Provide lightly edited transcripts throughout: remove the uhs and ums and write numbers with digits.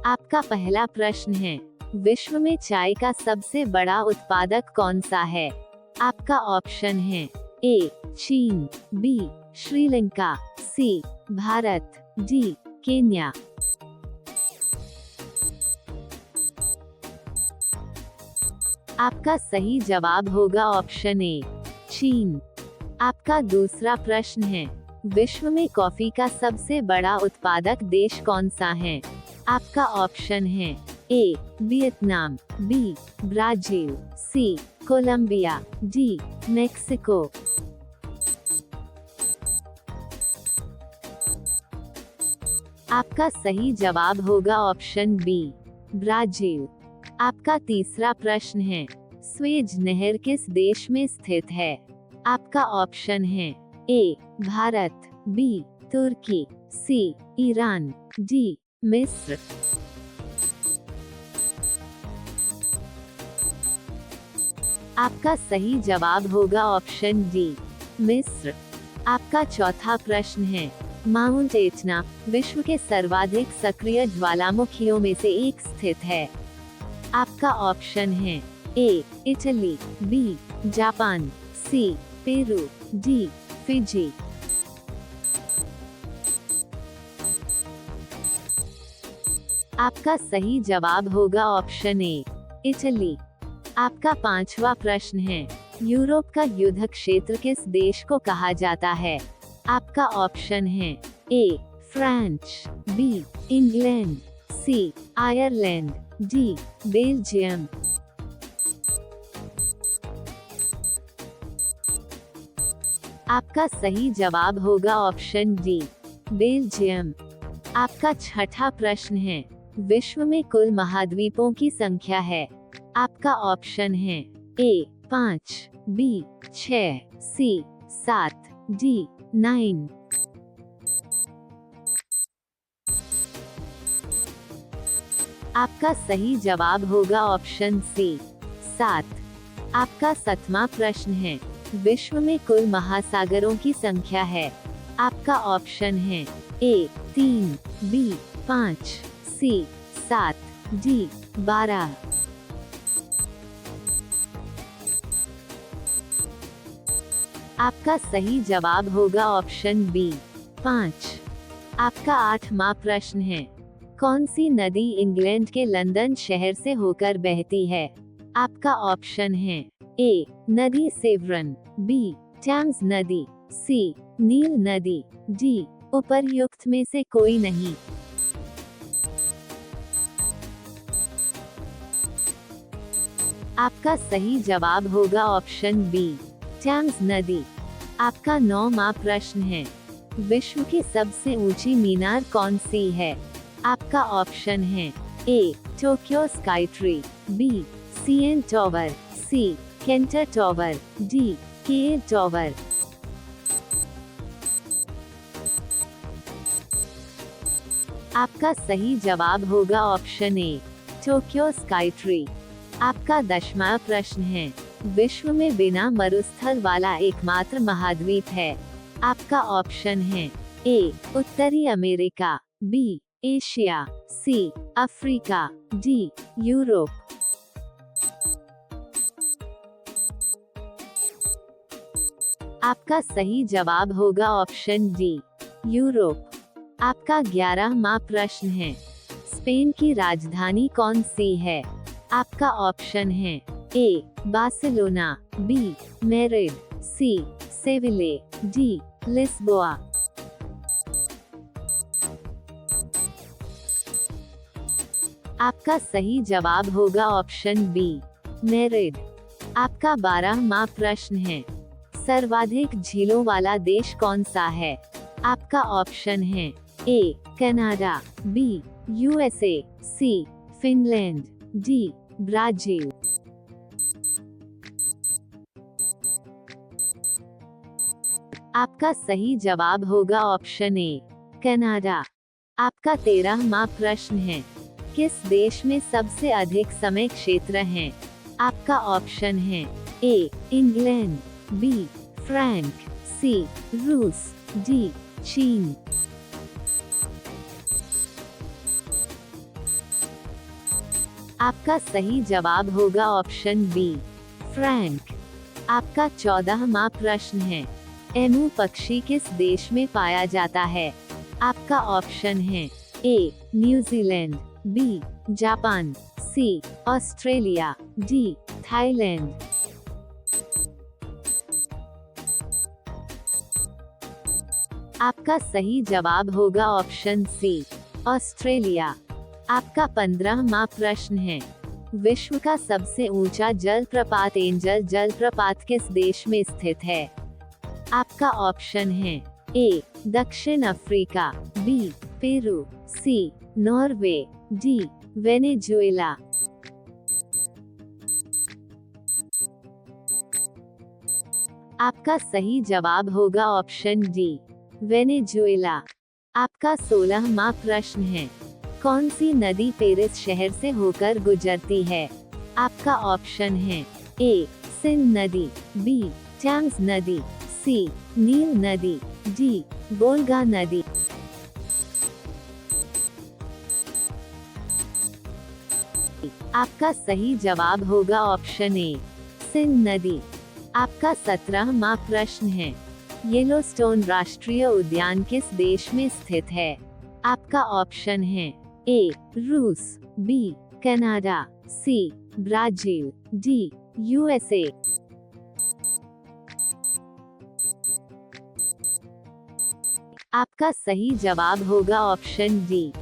आपका पहला प्रश्न है, विश्व में चाय का सबसे बड़ा उत्पादक कौन सा है? आपका ऑप्शन है ए चीन, बी श्रीलंका, सी भारत, डी केन्या। आपका सही जवाब होगा ऑप्शन ए चीन। आपका दूसरा प्रश्न है, विश्व में कॉफी का सबसे बड़ा उत्पादक देश कौन सा है? आपका ऑप्शन है ए वियतनाम, बी ब्राजील, सी कोलंबिया, डी मेक्सिको। आपका सही जवाब होगा ऑप्शन बी ब्राजील। आपका तीसरा प्रश्न है, स्वेज नहर किस देश में स्थित है? आपका ऑप्शन है ए भारत, बी तुर्की, सी ईरान, डी मिस्र। आपका सही जवाब होगा ऑप्शन डी मिस्र। आपका चौथा प्रश्न है, माउंट एटना विश्व के सर्वाधिक सक्रिय ज्वालामुखियों में से एक स्थित है। आपका ऑप्शन है A Italy, B Japan, C Peru, D Fiji. आपका सही जवाब होगा ऑप्शन ए इटली। आपका पांचवा प्रश्न है, यूरोप का युद्ध क्षेत्र किस देश को कहा जाता है? आपका ऑप्शन है A France, B England, C Ireland, D Belgium. आपका सही जवाब होगा ऑप्शन डी बेल्जियम। आपका छठा प्रश्न है, विश्व में कुल महाद्वीपों की संख्या है? आपका ऑप्शन है ए 5, बी 6, सी 7, डी 9। आपका सही जवाब होगा ऑप्शन सी 7। आपका 7वां प्रश्न है, विश्व में कुल महासागरों की संख्या है? आपका ऑप्शन है ए 3, बी 5, सी 7, डी 12। आपका सही जवाब होगा ऑप्शन बी 5। आपका 8वां प्रश्न है, कौन सी नदी इंग्लैंड के लंदन शहर से होकर बहती है? आपका ऑप्शन है ए नदी सेवरन, बी टेम्स नदी, सी नील नदी, डी उपर्युक्त में से कोई नहीं। आपका सही जवाब होगा ऑप्शन बी टेम्स नदी। आपका 9वां प्रश्न है, विश्व की सबसे ऊंची मीनार कौन सी है? आपका ऑप्शन है A Tokyo Sky Tree, B CN tower, C Canton tower, D K tower. आपका सही जवाब होगा option A Tokyo Sky Tree. आपका 10वां प्रश्न है, विश्व में बिना मरुस्थल वाला एकमात्र महाद्वीप है? आपका ऑप्शन है ए उत्तरी America, B Asia, C Africa, D Europe. आपका सही जवाब होगा ऑप्शन डी यूरोप। आपका 11वां प्रश्न है, स्पेन की राजधानी कौन सी है? आपका ऑप्शन है ए बार्सिलोना, बी मैड्रिड, सी सेविले, डी लिस्बोआ। आपका सही जवाब होगा ऑप्शन बी मैड्रिड। आपका 12वां प्रश्न है, सर्वाधिक झीलों वाला देश कौन सा है? आपका ऑप्शन है A Canada, B USA, C Finland, D Brazil. आपका सही जवाब होगा ऑप्शन ए कनाडा। आपका 13वां प्रश्न है, किस देश में सबसे अधिक समय क्षेत्र हैं? आपका ऑप्शन है ए इंग्लैंड, बी फ्रांस, सी रूस, डी चीन। आपका सही जवाब होगा ऑप्शन बी, फ्रैंक। आपका 14वां प्रश्न है, एमू पक्षी किस देश में पाया जाता है? आपका ऑप्शन है ए, न्यूजीलैंड, बी, जापान, सी, ऑस्ट्रेलिया, डी, थाईलैंड। आपका सही जवाब होगा ऑप्शन सी, ऑस्ट्रेलिया। आपका 15वां प्रश्न है, विश्व का सबसे ऊंचा जलप्रपात एंजल जलप्रपात किस देश में स्थित है? आपका ऑप्शन है ए, दक्षिण अफ्रीका, बी, पेरू, सी, नॉर्वे, डी, वेनेजुएला। आपका सही जवाब होगा ऑप्शन डी, वेनेजुएला। आपका 16वां प्रश्न है, कौन सी नदी पेरिस शहर से होकर गुजरती है? आपका ऑप्शन है ए, सिंध नदी, बी, टेम्स नदी, सी, नील नदी, डी, वोल्गा नदी। आपका सही जवाब होगा ऑप्शन ए, सिंध नदी। आपका 17वां प्रश्न है, येलोस्टोन राष्ट्रीय उद्यान किस देश में स्थित है? आपका ऑप्शन है ए, रूस, बी, कनाडा, सी, ब्राजील, डी, यूएसए। आपका सही जवाब होगा ऑप्शन डी,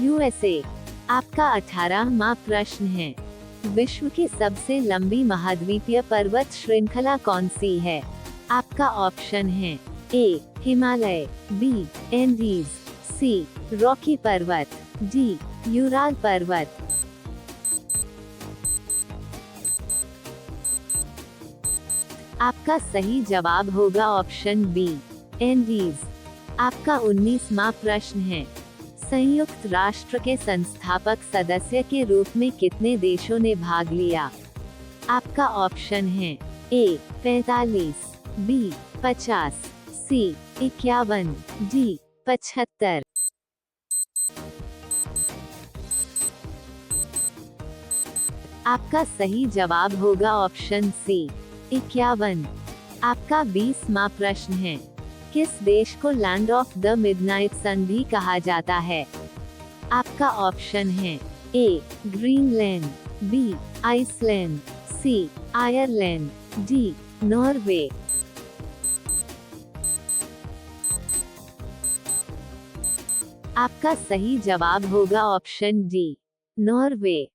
यूएसए। आपका 18वां प्रश्न है, विश्व की सबसे लंबी महाद्वीपीय पर्वत श्रृंखला कौन सी है? आपका ऑप्शन है ए, हिमालय, बी, एंडीज, सी, रॉकी पर्वत, डी, यूराल पर्वत। आपका सही जवाब होगा ऑप्शन बी, एंडीज। आपका 19वां प्रश्न है, संयुक्त राष्ट्र के संस्थापक सदस्य के रूप में कितने देशों ने भाग लिया? आपका ऑप्शन है ए, 45, बी, 50, सी, 51, डी, 75। आपका सही जवाब होगा ऑप्शन सी, 51। आपका 20वां प्रश्न है, किस देश को लैंड ऑफ द मिडनाइट सन भी कहा जाता है? आपका ऑप्शन है ए, ग्रीनलैंड, बी, आइसलैंड, सी, आयरलैंड, डी, नॉर्वे। आपका सही जवाब होगा ऑप्शन डी, नॉर्वे।